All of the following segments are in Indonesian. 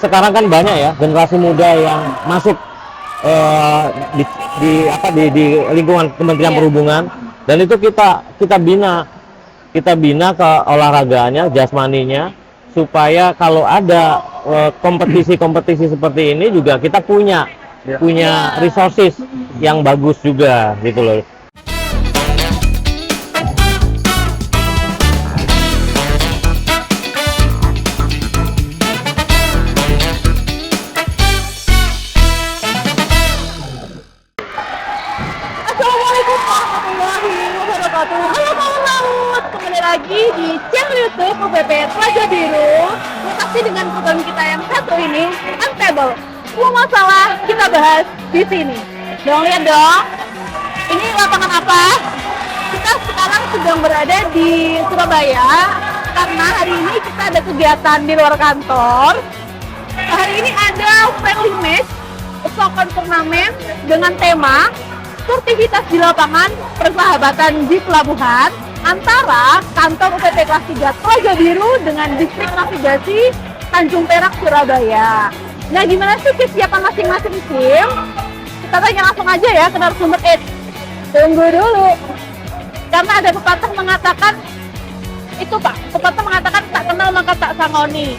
sekarang kan banyak ya generasi muda yang masuk di lingkungan Kementerian Perhubungan, dan itu kita bina ke olahraganya, jasmaninya, supaya kalau ada kompetisi-kompetisi seperti ini juga kita punya resources yang bagus juga gitu loh. Assalamualaikum warahmatullahi wabarakatuh. Halo kawan laut, kembali lagi di channel YouTube UPP Telaga Biru. Masih dengan program kita yang satu ini, Untable. Semua masalah kita bahas di sini. Dong, lihat dong. Ini lapangan apa? Kita sekarang sedang berada di Surabaya karena hari ini kita ada kegiatan di luar kantor. Hari ini ada friendly match soccer turnamen dengan tema sportivitas di lapangan, persahabatan di pelabuhan antara kantor UPP kelas 3 Telaga Biru dengan distrik navigasi Tanjung Perak Surabaya. Nah, gimana sih kesiapan masing-masing tim? Kita tanya langsung aja ya ke narasumber. Tunggu dulu, karena ada pepatah mengatakan itu Pak, pepatah mengatakan tak kenal maka tak sangoni.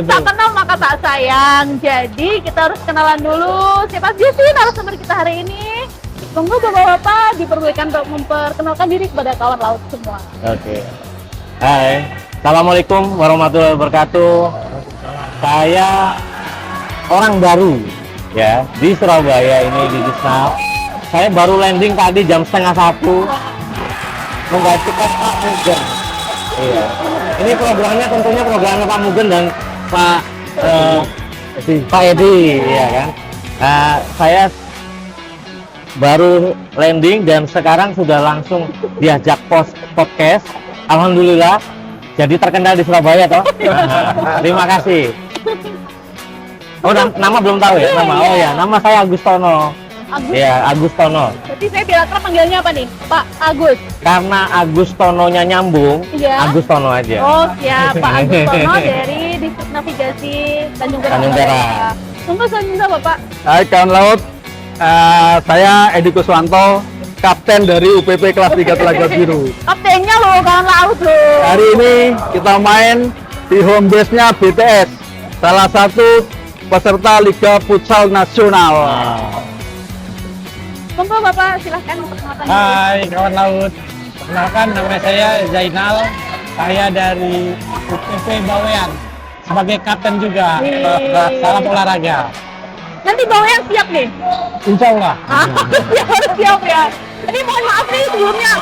Tak kenal maka tak sayang. Jadi kita harus kenalan dulu. Siapa sih narasumber kita hari ini? Tunggu bapak-bapak diperbolehkan untuk memperkenalkan diri kepada kawan laut semua. Oke. Hai, assalamualaikum warahmatullahi wabarakatuh. Saya orang baru ya di Surabaya ini di Disnaf. Saya baru landing tadi jam 12:30 menggantikan Pak Mugen. Iya. Ini programnya tentunya programnya Pak Mugen dan Pak Edi, ya kan. Saya baru landing dan sekarang sudah langsung diajak podcast. Alhamdulillah, jadi terkenal di Surabaya toh. Terima kasih. Oh, nama belum tahu ya nama. Oh ya, nama saya Agustono. Iya, Agustono. Jadi saya bilang panggilnya apa nih, Pak Agus? Karena Agustononya nyambung, Agustono aja. Oh siap, Pak Agustono dari Distrik Navigasi Tanjung Perak. Tunggu sebentar Bapak. Hai kawan laut, saya Edi Kuswanto, kapten dari UPP kelas 3 Telaga Biru. Kaptennya loh, kawan laut loh. Hari ini kita main di home base-nya BTS, salah satu peserta Liga Futsal Nasional. Tunggu Bapak, silahkan perkenalkan. Hai kawan laut, perkenalkan nama saya Zainal, saya dari UPP Bawean sebagai kapten juga. Salam olahraga. Nanti Bawean siap nih? Insya Allah. Siap ya. Jadi mohon maaf nih sebelumnya,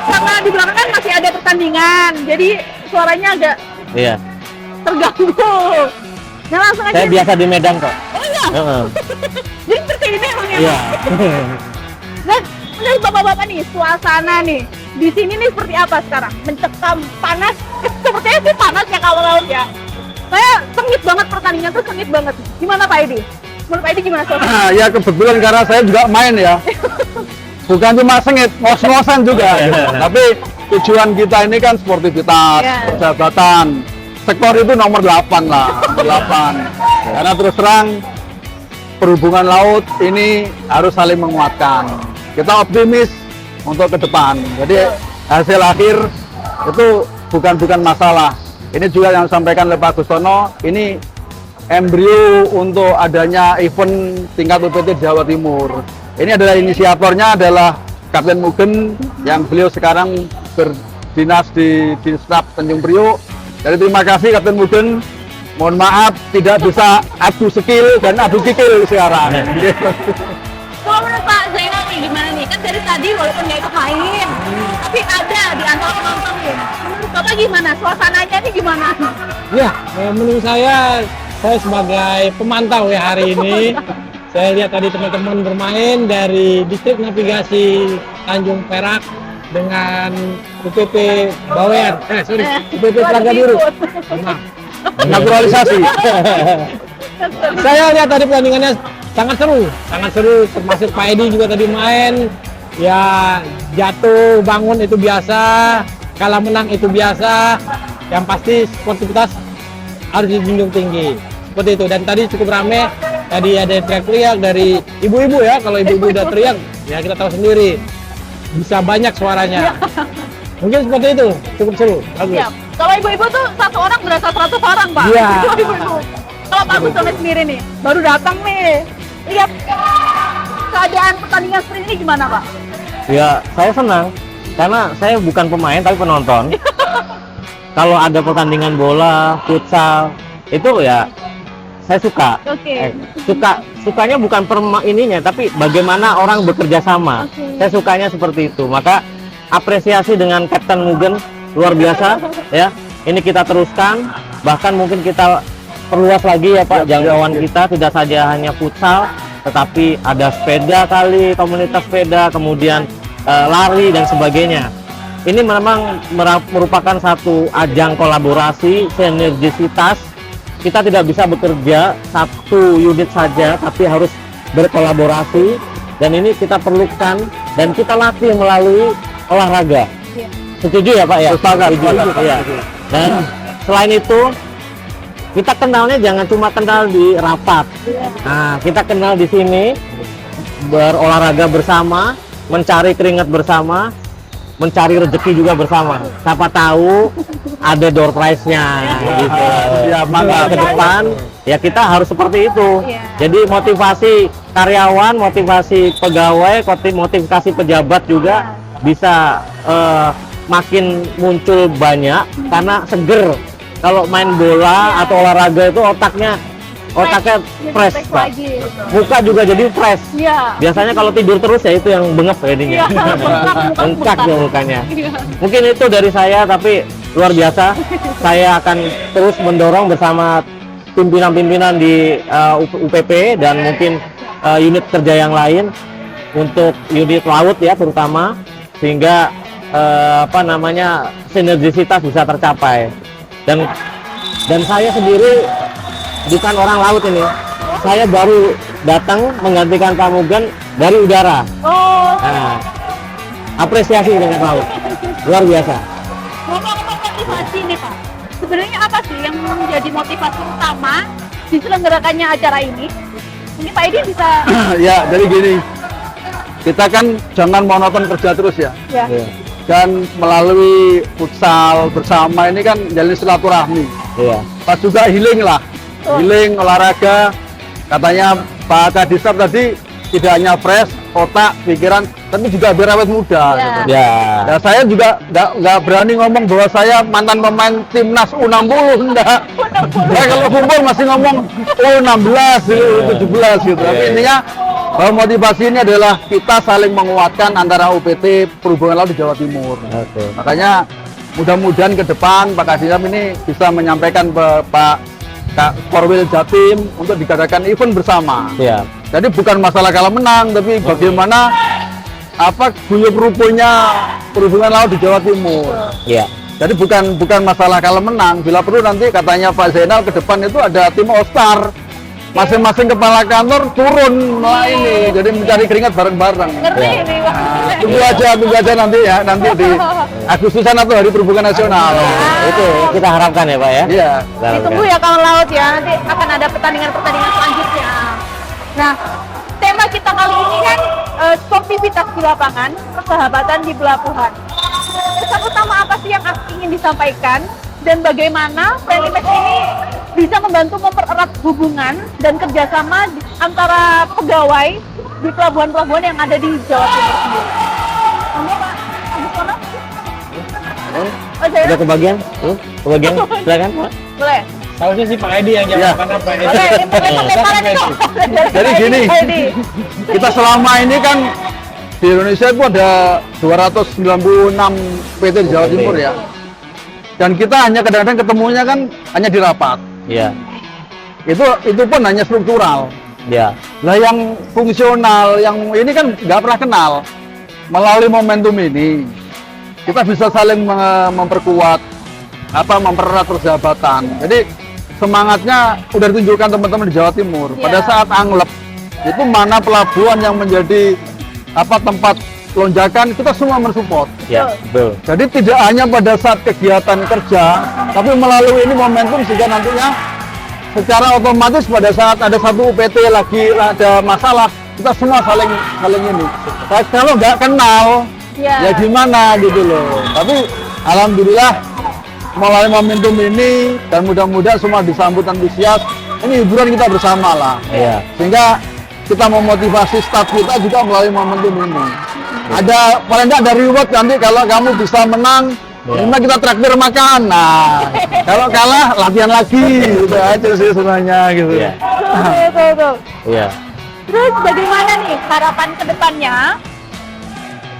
karena di belakang kan masih ada pertandingan, jadi suaranya agak terganggu. Nah langsung aja. Saya biasa di Medan kok. Oh iya? Jadi seperti ini emangnya? Iya. Nah, menurut bapak-bapak nih, suasana nih di sini nih seperti apa sekarang? Mencekam, panas? Sepertinya sih panas ya kawan laut ya. Saya sengit banget, pertandingan tuh sengit banget. Gimana Pak Edi? Menurut Pak Edi gimana suasana? Ya kebetulan karena saya juga main ya. Bukan cuma sengit, ngos-ngosan juga. Tapi tujuan kita ini kan sportivitas, persahabatan. Skor itu nomor 8 lah, nomor 8. Karena terus terang perhubungan laut ini harus saling menguatkan. Kita optimis untuk ke depan. Jadi hasil akhir itu bukan masalah. Ini juga yang disampaikan oleh Pak Agustono, ini embrio untuk adanya event tingkat UPT Jawa Timur. Ini adalah inisiatornya adalah Kapten Mugen yang beliau sekarang berdinas di Disnaf Tanjung Priok. Jadi terima kasih Kapten Mugen. Mohon maaf tidak bisa adu skill dan adu kikil sekarang. Kalau menurut Pak Zainal nih gimana nih? Kan dari tadi walaupun nggak ikut main, tapi ada di antara penonton nih. Menurut Bapak gimana? Suasananya nih gimana? Ya, menurut saya sebagai pemantau ya hari ini, saya lihat tadi teman-teman bermain dari Distrik Navigasi Tanjung Perak dengan UPP Bawean. UPP Telaga Biru. Naturalisasi. Saya lihat tadi pertandingannya sangat seru, termasuk Pak Edi juga tadi main. Ya jatuh bangun itu biasa, kalah menang itu biasa. Yang pasti sportivitas harus dijunjung tinggi. Seperti itu. Dan tadi cukup rame. Tadi ada yang teriak-teriak dari ibu-ibu ya. Kalau ibu-ibu udah teriak, ya kita tahu sendiri. Bisa banyak suaranya. Mungkin seperti itu. Cukup seru. Bagus. Siap. Kalau ibu-ibu tuh satu orang berasa 100 orang, Pak. Iya. Ibu-ibu. Kalau Pak Gusone sendiri nih, baru datang nih. Lihat keadaan pertandingan seperti ini gimana, Pak? Ya, saya senang karena saya bukan pemain tapi penonton. Kalau ada pertandingan bola, futsal, itu ya saya suka. Oke. Sukanya bukan ininya, tapi bagaimana orang bekerja sama. Oke. Saya sukanya seperti itu. Maka apresiasi dengan Kapten Mugen luar biasa ya. Ini kita teruskan, bahkan mungkin kita perluas lagi ya Pak jangkauan kita, tidak saja hanya futsal, tetapi ada sepeda kali, komunitas sepeda, kemudian lari dan sebagainya. Ini memang merupakan satu ajang kolaborasi, sinergisitas. Kita tidak bisa bekerja satu unit saja, tapi harus berkolaborasi. Dan ini kita perlukan dan kita latih melalui olahraga. Iya. Setuju ya Pak ya? Sepakat. Iya. Dan selain itu kita kenalnya jangan cuma kenal di rapat. Nah, kita kenal di sini berolahraga bersama, mencari keringat bersama, mencari rezeki juga bersama. Siapa tahu ada door prize-nya gitu. Ya, Maka ke depan ya kita harus seperti itu. Iya. Jadi motivasi karyawan, motivasi pegawai, motivasi pejabat juga bisa makin muncul banyak karena seger. Kalau main bola atau olahraga itu otaknya fresh, Pak. lagi. Muka juga jadi fresh. Iya. Biasanya kalau tidur terus ya itu yang bengep jadinya. Iya, Bengkak ya mukanya. Iya. Mungkin itu dari saya, tapi luar biasa. Saya akan terus mendorong bersama pimpinan-pimpinan di UPP dan mungkin unit kerja yang lain untuk unit laut ya terutama, sehingga sinergisitas bisa tercapai. Dan saya sendiri bukan orang laut ini. Saya baru datang menggantikan Pak Mugen dari udara. Oh, Nah, apresiasi dengan laut. Luar biasa. ngomong-ngomong motivasi nih Pak. Sebenarnya apa sih yang menjadi motivasi utama diselenggarakannya acara ini? Ini Pak Edi bisa. Ya, jadi gini. Kita kan jangan monoton kerja terus ya. Ya. Iya. Dan melalui futsal bersama ini kan jalin silaturahmi. Iya. Pas juga healing lah, healing olahraga. Katanya Pak Kadisab tadi tidak hanya fresh otak, pikiran, tapi juga biar awet muda. Ya. Gitu. Ya. Ya saya juga nggak berani ngomong bahwa saya mantan pemain timnas U60 enggak. Ya kalau kumpul masih ngomong U16, U17 gitu. Tapi intinya bahwa motivasi ini adalah kita saling menguatkan antara UPT Perhubungan Laut di Jawa Timur. Oke. Makanya mudah-mudahan ke depan Pak Kadisab ini bisa menyampaikan ke Pak Korwil Jatim untuk diadakan event bersama. Iya. Jadi bukan masalah kalah menang, tapi bagaimana guyup rupuhnya Perhubungan Laut di Jawa Timur. Iya. Jadi bukan masalah kalah menang. Bila perlu nanti katanya Pak Zainal ke depan itu ada tim All Star. Masing-masing kepala kantor turun ini, jadi mencari keringat bareng-bareng. Ngeri Ya. nih Pak. Tunggu aja nanti ya, nanti di Agustusan atau Hari Perhubungan Nasional. Itu kita harapkan ya Pak ya. Iya. Kita harapkan. Ditunggu ya kawan laut ya, nanti akan ada pertandingan-pertandingan selanjutnya. Nah, tema kita kali ini kan sportivitas di lapangan, persahabatan di pelabuhan. Pesan utama apa sih yang ingin disampaikan dan bagaimana Friendly Match ini bisa membantu mempererat hubungan dan kerjasama antara pegawai di pelabuhan-pelabuhan yang ada di Jawa Timur sendiri. Monggo Pak Agus Kono. Oh, saya? Udah kebagian? Kebagian? Silakan Pak. Boleh. Seharusnya sih Pak Edi yang jawab Iya. karena Pak Edi. Boleh, lempar-lemparan itu. Jadi gini. Kita selama ini kan di Indonesia itu ada 296 PT di Jawa Timur ya. Dan kita hanya kadang-kadang ketemunya kan hanya di rapat. Iya. Itu pun hanya struktural. Iya. Lah yang fungsional, yang ini kan nggak pernah kenal. Melalui momentum ini, kita bisa saling memperkuat, mempererat persahabatan. Jadi semangatnya udah ditunjukkan teman-teman di Jawa Timur. Iya. Pada saat anglep, itu mana pelabuhan yang menjadi tempat lonjakan, kita semua mensupport. Ya, betul. Jadi tidak hanya pada saat kegiatan kerja, tapi melalui ini momentum sehingga nantinya secara otomatis pada saat ada satu UPT lagi ada masalah, kita semua saling ini. Kalau nggak kenal, ya gimana gitu loh. Tapi alhamdulillah melalui momentum ini dan mudah-mudahan semua disambut antusias. Ini hiburan kita bersama lah. Iya. Sehingga kita memotivasi staf kita juga melalui momentum ini. Ada paling nggak ada reward nanti kalau kamu bisa menang. Cuma kita traktir makan. Nah, kalau kalah latihan lagi, gitu aja sih sebenarnya gitu. Iya. Betul. Iya. Terus bagaimana nih harapan ke depannya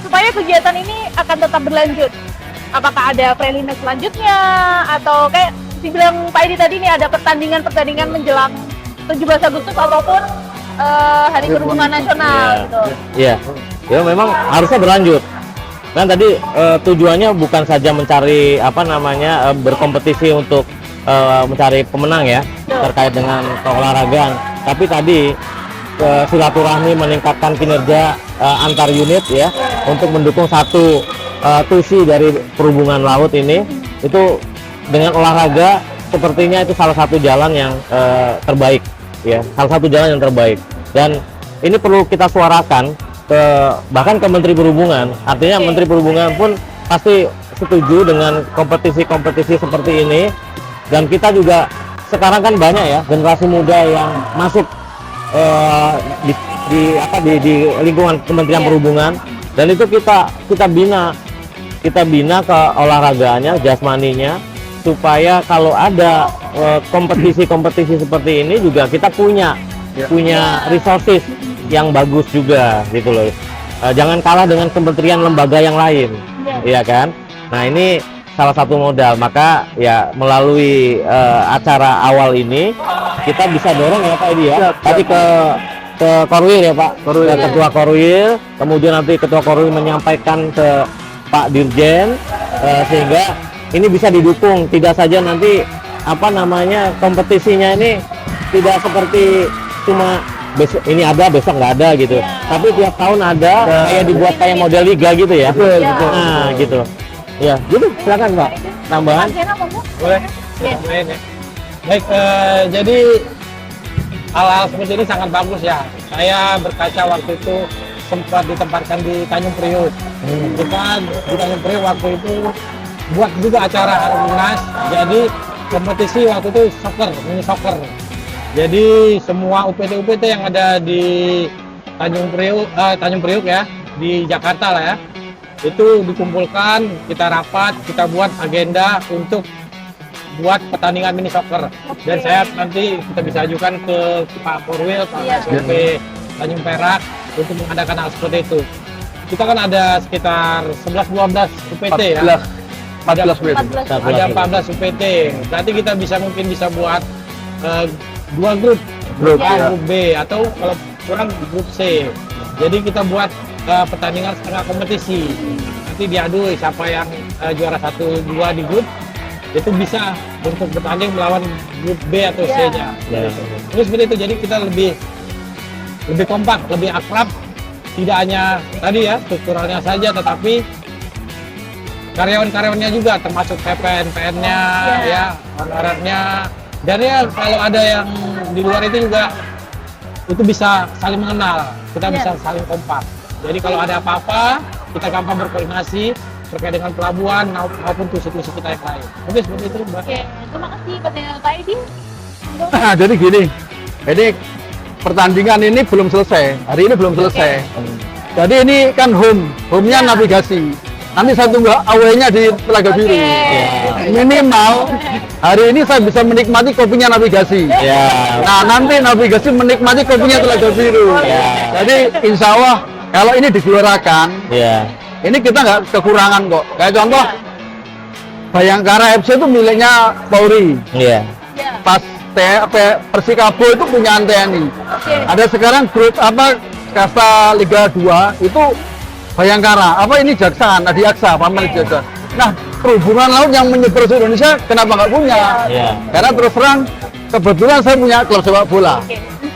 supaya kegiatan ini akan tetap berlanjut? Apakah ada preliminary selanjutnya atau kayak dibilang Pak Edi tadi nih ada pertandingan menjelang 17 Agustus ataupun Hari Perhubungan Nasional gitu. Iya. Ya memang harusnya berlanjut. Kan tadi tujuannya bukan saja mencari berkompetisi untuk mencari pemenang ya terkait dengan keolahragaan, tapi tadi silaturahmi, meningkatkan kinerja antar unit ya untuk mendukung satu tusi dari perhubungan laut ini. Itu dengan olahraga sepertinya itu salah satu jalan yang terbaik ya, salah satu jalan yang terbaik, dan ini perlu kita suarakan bahkan ke Menteri Perhubungan. Artinya Menteri Perhubungan pun pasti setuju dengan kompetisi-kompetisi seperti ini, dan kita juga sekarang kan banyak ya generasi muda yang masuk di lingkungan Kementerian Perhubungan, dan itu kita bina ke olahraganya, jasmaninya, supaya kalau ada kompetisi-kompetisi seperti ini juga kita punya resources yang bagus juga gitu loh. Jangan kalah dengan kementerian lembaga yang lain, iya kan? Nah ini salah satu modal. Maka ya melalui acara awal ini kita bisa dorong ya Pak Edi ya. Tadi ke Korwil ya Pak, ke Ketua Korwil, kemudian nanti Ketua Korwil menyampaikan ke Pak Dirjen sehingga ini bisa didukung. Tidak saja nanti kompetisinya ini tidak seperti cuma besok ini ada besok nggak ada gitu, tapi tiap tahun ada, kayak dibuat kayak model liga gitu ya. Betul. Nah gitu ya, gitu. Silakan Pak, tambahan. Boleh. Main ya. Baik, jadi hal-hal seperti ini sangat bagus ya. Saya berkaca waktu itu sempat ditempatkan di Tanjung Priok. Kita di Tanjung Priok waktu itu buat juga acara Harbolnas. Jadi kompetisi waktu itu mini soccer. Jadi semua UPT yang ada di Tanjung Priok ya, di Jakarta lah ya, itu dikumpulkan, kita rapat, kita buat agenda untuk buat pertandingan mini soccer. Dan saya nanti kita bisa ajukan ke Pak Korwil, Pak SOP Tanjung Perak untuk mengadakan hal seperti itu. Kita kan ada sekitar 11-12 UPT ya. 14 UPT. Ada 14 UPT. Nanti kita mungkin bisa buat 2 grup B atau kalau kurang grup C. Jadi kita buat pertandingan setengah kompetisi. Nanti diadu siapa yang juara 1-2 di grup itu bisa untuk bertanding melawan grup B atau C-nya. Terus seperti itu. Jadi kita lebih kompak, lebih akrab. Tidak hanya tadi ya strukturalnya saja, tetapi karyawan-karyawannya juga, termasuk PPN-nya ya, honorernya. Dan ya kalau ada yang di luar itu juga itu bisa saling mengenal, kita bisa saling kompak. Jadi kalau ada apa-apa kita gampang berkoordinasi terkait dengan pelabuhan maupun tusi-tusi kita yang lain. Mungkin seperti itu Mbak. Oke, terima kasih Pak Edi. Jadi gini, ini pertandingan ini belum selesai, hari ini belum selesai. Jadi ini kan home-nya navigasi. Nanti saya tunggu away-nya di Telaga Biru. Minimal hari ini saya bisa menikmati kopinya navigasi. Nah nanti navigasi menikmati kopinya Telaga Biru. Jadi insya Allah kalau ini digelurakan, ini kita nggak kekurangan kok. Kayak contoh Bayangkara FC itu miliknya Polri. Pas Persikabo itu punya TNI. Ada sekarang grup kasta Liga 2 itu Bayangkara, ini Jaksaan, Adiaksa, Paman Jaksa. Nah, perhubungan laut yang menyebar seluruh Indonesia, kenapa nggak punya? Karena terus terang, kebetulan saya punya klub sepak bola.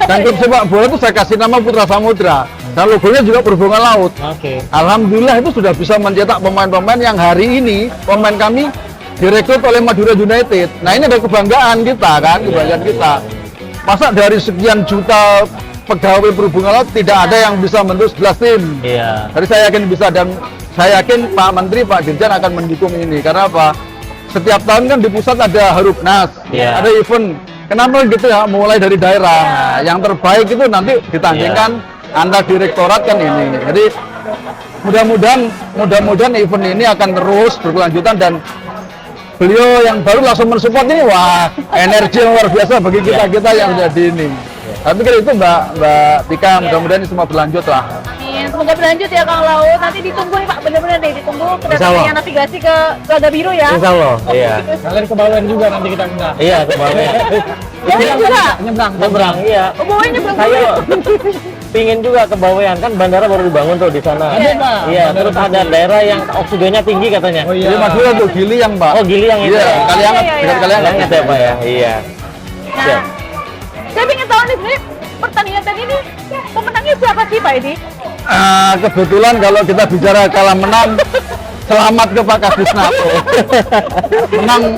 Dan klub sepak bola itu saya kasih nama Putra Samudra. Dan logonya juga berhubungan laut. Oke. Alhamdulillah itu sudah bisa mencetak pemain-pemain yang hari ini pemain kami direkrut oleh Madura United. Nah ini ada kebanggaan kita kan, kebanggaan kita. Masa dari sekian juta pegawai perhubungan laut tidak ada yang bisa membentuk 11 tim. Iya. Jadi saya yakin bisa, dan saya yakin Pak Menteri, Pak Dirjen akan mendukung ini. Karena apa? Setiap tahun kan di pusat ada Harupnas, Iya. ada event. Kenapa gitu ya? Mulai dari daerah. Nah, yang terbaik itu nanti ditandingkan antar direktorat kan ini. Jadi mudah-mudahan event ini akan terus berkelanjutan, dan beliau yang baru langsung mensupport ini, wah energi yang luar biasa bagi kita yang jadi ini. Tapi kan itu Mbak Tika, mudah-mudahan ini semua berlanjut lah. Amin. Semoga berlanjut ya Kang Laut. Nanti ditunggu nih Pak, bener-bener deh ditunggu kedatangannya navigasi ke Telaga Biru ya. Insya Allah. Iya. Kalian ke Bawean juga nanti kita undang. Iya, ke bawah. Bawean juga. Nyebrang, iya. Oh, Bawean nyebrang Saya dulu. pingin juga ke Bawean, kan bandara baru dibangun tuh di sana. Ada, Pak. Iya, Bandara terus baru. ada daerah yang oksigennya tinggi katanya. Oh iya. Jadi Madura tuh Gili yang Mbak. Oh, Gili yang itu. Iya, ya? Kalianget, Iya, iya, dekat iya. Kalianget. Kalian ya Pak ya? Iya. Nah, Siap. saya ingin tahu nih sebenarnya pertandingan tadi ini pemenangnya siapa sih Pak ini? Kebetulan kalau kita bicara kalah menang, selamat ke Pak Kadisnapo.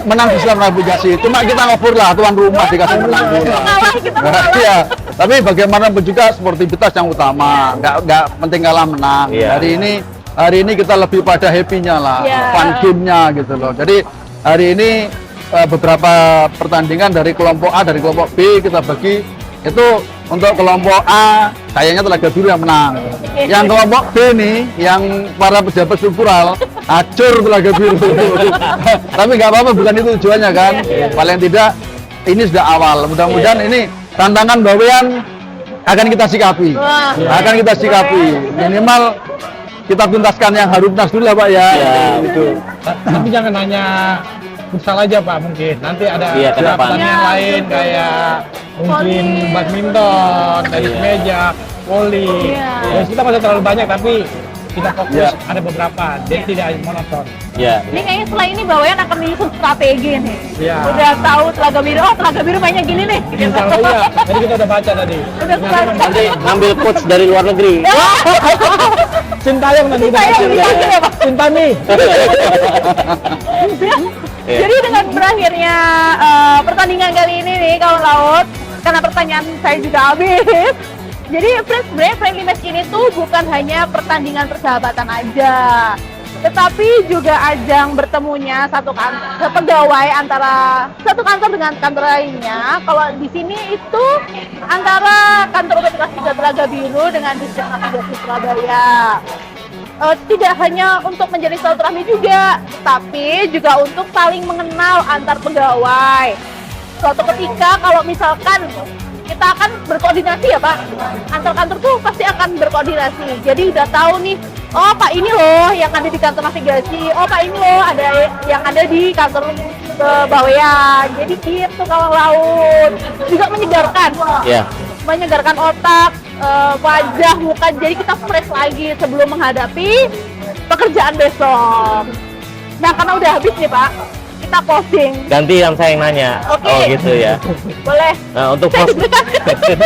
menang di Islam Navigasi. Cuma kita ngobur lah, tuan rumah dikasih menang dulu. Kalah kita Nah, kalah. iya. Tapi bagaimanapun juga sportivitas yang utama, nggak penting kalah menang. Iya. Hari ini kita lebih pada happy-nya lah, Iya. fun game-nya gitu loh. Jadi hari ini beberapa pertandingan dari kelompok A, dari kelompok B kita bagi. Itu untuk kelompok A kayaknya Telaga Biru yang menang. Yang kelompok B nih, yang para pejabat struktural hancur Telaga Biru. Tapi nggak apa-apa, bukan itu tujuannya kan. Paling tidak ini sudah awal. Mudah-mudahan ini tantangan Bawean akan kita sikapi. Wah. Akan kita sikapi. Minimal kita tuntaskan yang Harupnas dulu ya Pak ya. Iya, betul. Tapi jangan hanya futsal aja Pak, mungkin nanti ada Iya, kenapa? pertandingan Iya, lain kayak mungkin Voli. badminton, tenis Iya. meja, voli. Iya. Ya, kita masih terlalu banyak tapi kita fokus Iya. ada beberapa, jadi tidak monoton. Iya. Ini kayaknya setelah ini Bawean akan menyusun strategi nih. Iya. Udah tahu Telaga Biru, oh Telaga Biru mainnya gini nih. Insya Allah iya, jadi kita udah baca tadi. Udah Nanti Nanti ngambil coach dari luar negeri. Sintayong nanti kita Sintayong kasih. dipanggil ya, Pak? Sintami. Iya. Jadi dengan berakhirnya pertandingan kali ini nih kawan laut, karena pertanyaan saya juga habis. Jadi sebenarnya friendly match ini tuh bukan hanya pertandingan persahabatan aja, tetapi juga ajang bertemunya pegawai antara satu kantor dengan kantor lainnya. Kalau di sini itu antara kantor Operasi Telaga Biru dengan Distrik Navigasi Surabaya. Tidak hanya untuk menjadi silaturahmi juga, tapi juga untuk saling mengenal antar pegawai. Suatu ketika kalau misalkan kita akan berkoordinasi ya Pak, antar kantor tuh pasti akan berkoordinasi. Jadi udah tahu nih, oh Pak ini loh yang ada di kantor navigasi, oh Pak ini loh ada yang ada di kantor Bawean. Jadi gitu kawan laut, juga menyegarkan. Iya. Menyegarkan otak, wajah, muka, jadi kita fresh lagi sebelum menghadapi pekerjaan besok. Nah karena udah habis nih Pak, kita closing. Gantian saya yang nanya. Oke. Oh gitu ya. Boleh? Nah, untuk Saya host.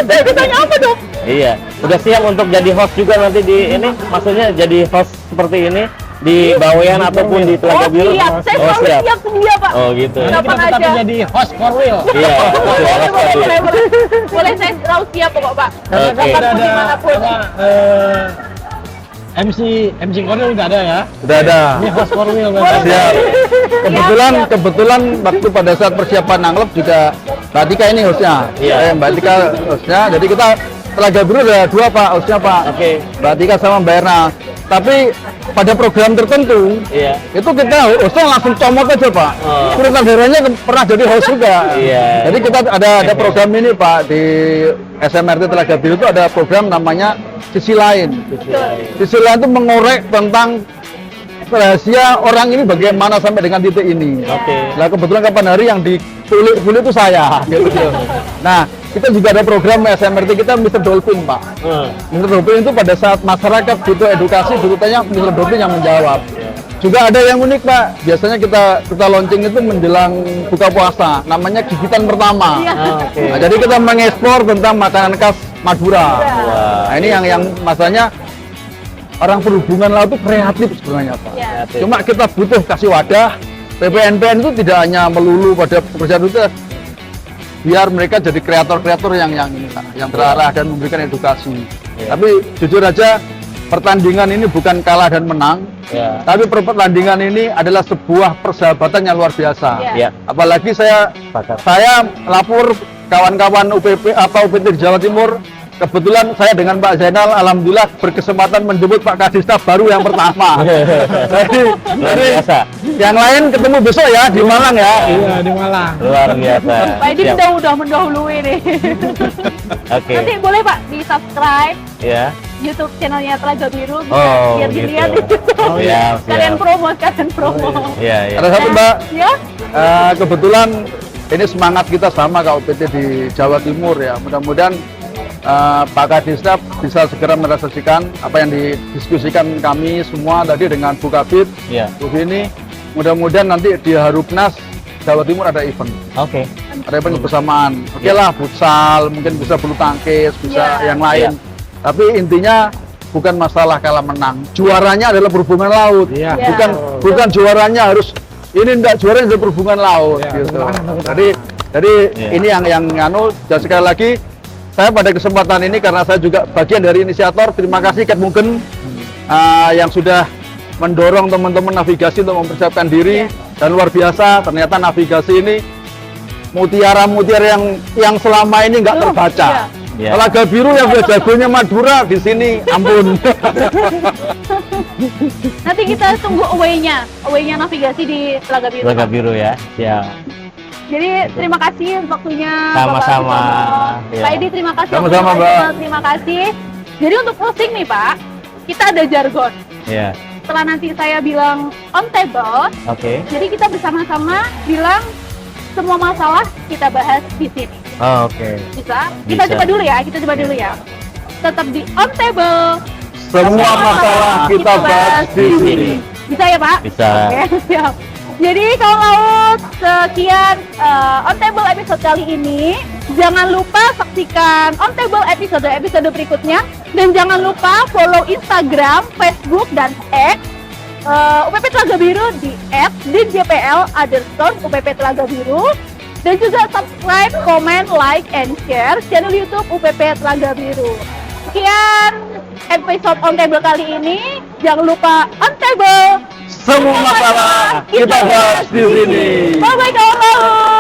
saya ditanya apa dong? Iya. Udah siap untuk jadi host juga nanti di ini? Maksudnya jadi host seperti ini di Bawean ataupun di Telaga Oh Biru? siap, saya Oh selalu siap. siap sedia Pak. Oh gitu. Nanti Kapan kita tetap aja. jadi host for wheel. Iya. Boleh, saya selalu siap pokok Pak. Karena Oke. kan ada Dimanapun. MC Cornel udah ada ya. Udah ada. Ini host for wheel Boleh. berarti. Siap. Kebetulan Siap. kebetulan waktu pada saat persiapan nanglep juga Mbak Tika ini hostnya. Iya. Mbak Tika hostnya. Jadi kita Telaga Biru ada dua Pak hostnya Pak. Oke. Mbak Tika sama Mbak Erna. Tapi pada program tertentu Iya. itu kita hostnya langsung comot aja Pak. Oh. Urutan daerahnya pernah jadi host juga. Iya. Jadi kita ada program ini Pak di SMRT Telaga Biru itu ada program namanya Sisi Lain. Sisi Lain itu mengorek tentang rahasia orang ini bagaimana sampai dengan titik ini. Oke. Nah kebetulan kapan hari yang dikulik itu saya. Gitu. Nah kita juga ada program SMRT kita Mr. Dolphin Pak. Mr. Dolphin itu pada saat masyarakat butuh edukasi, butuh tanya Mr. Dolphin yang menjawab. Juga ada yang unik Pak, biasanya kita launching itu menjelang buka puasa, namanya gigitan pertama. Iya. Oke. Nah, jadi kita mengeksplor tentang makanan khas Madura. Wah. Nah, ini yang masanya orang perhubungan laut itu kreatif sebenarnya Pak. Iya. Cuma kita butuh kasih wadah. PPNPN itu tidak hanya melulu pada pekerjaan itu, biar mereka jadi kreator-kreator yang ini Pak, yang terarah dan memberikan edukasi. Iya. Tapi jujur aja pertandingan ini bukan kalah dan menang, Ya. tapi pertandingan ini adalah sebuah persahabatan yang luar biasa. Iya. Ya. Apalagi saya Sepakat. lapor kawan-kawan UPP atau UPT di Jawa Timur, kebetulan saya dengan Pak Zainal alhamdulillah berkesempatan menjemput Pak Kadisnap baru yang pertama. Luar Jadi biasa. yang lain ketemu besok ya di Malang ya. Iya, di Malang. Luar biasa. Pak Edi Siap. udah mendahului nih. Oke. Nanti boleh Pak di subscribe Ya. YouTube channelnya Telaga Biru Oh, biar gitu. dilihat di situ. Oh, siap, Kalian siap. promo, kalian promo. Iya, iya. Ada satu Mbak, Ya, kebetulan ini semangat kita sama KUPT di Jawa Timur ya. Mudah-mudahan Pak Kadisnap bisa segera merealisasikan apa yang didiskusikan kami semua tadi dengan Bu Kabid, Iya. Bu Bini. Mudah-mudahan nanti di Harupnas Jawa Timur ada event. Oke. Ada event kebersamaan. Oke lah, futsal, mungkin bisa bulu tangkis, bisa Iya. yang lain. Tapi intinya bukan masalah kalah menang. Juaranya adalah perhubungan laut. Iya. Iya. Bukan juaranya harus ini enggak, juaranya adalah perhubungan laut Iya, gitu. betul. Jadi Iya. ini yang anu, dan sekali lagi saya pada kesempatan ini karena saya juga bagian dari inisiator, terima kasih Ket Mungkin yang sudah mendorong teman-teman navigasi untuk mempersiapkan diri. Dan luar biasa ternyata navigasi ini mutiara-mutiara yang selama ini nggak terbaca. Iya. Iya. Telaga Biru yang udah jagonya Madura di sini, ampun. nanti kita tunggu away-nya navigasi di Telaga Biru. Telaga Biru ya. Siap. Jadi terima kasih waktunya Sama-sama. Bapak Sutomo. Iya. Pak Edi terima kasih. Sama-sama, waktunya, Mbak. Terima kasih. Jadi untuk closing nih Pak, kita ada jargon. Iya. Setelah nanti saya bilang on table, Oke. jadi kita bersama-sama bilang semua masalah kita bahas di sini. Oh, oke. Bisa? Kita Bisa. coba dulu ya, kita coba dulu ya. Tetap di on table. Semua masalah kita bahas di sini. Bisa ya Pak? Bisa. Oke, siap. Jadi kawan laut, sekian on table episode kali ini. Jangan lupa saksikan on table episode berikutnya. Dan jangan lupa follow Instagram, Facebook, dan X UPP Telaga Biru di @dinjpl_UPP Telaga Biru. Dan juga subscribe, comment, like, and share channel YouTube UPP Telaga Biru. Sekian episode on table kali ini. Jangan lupa on table. Semua masalah kita bahas di sini. Bye bye kawan laut.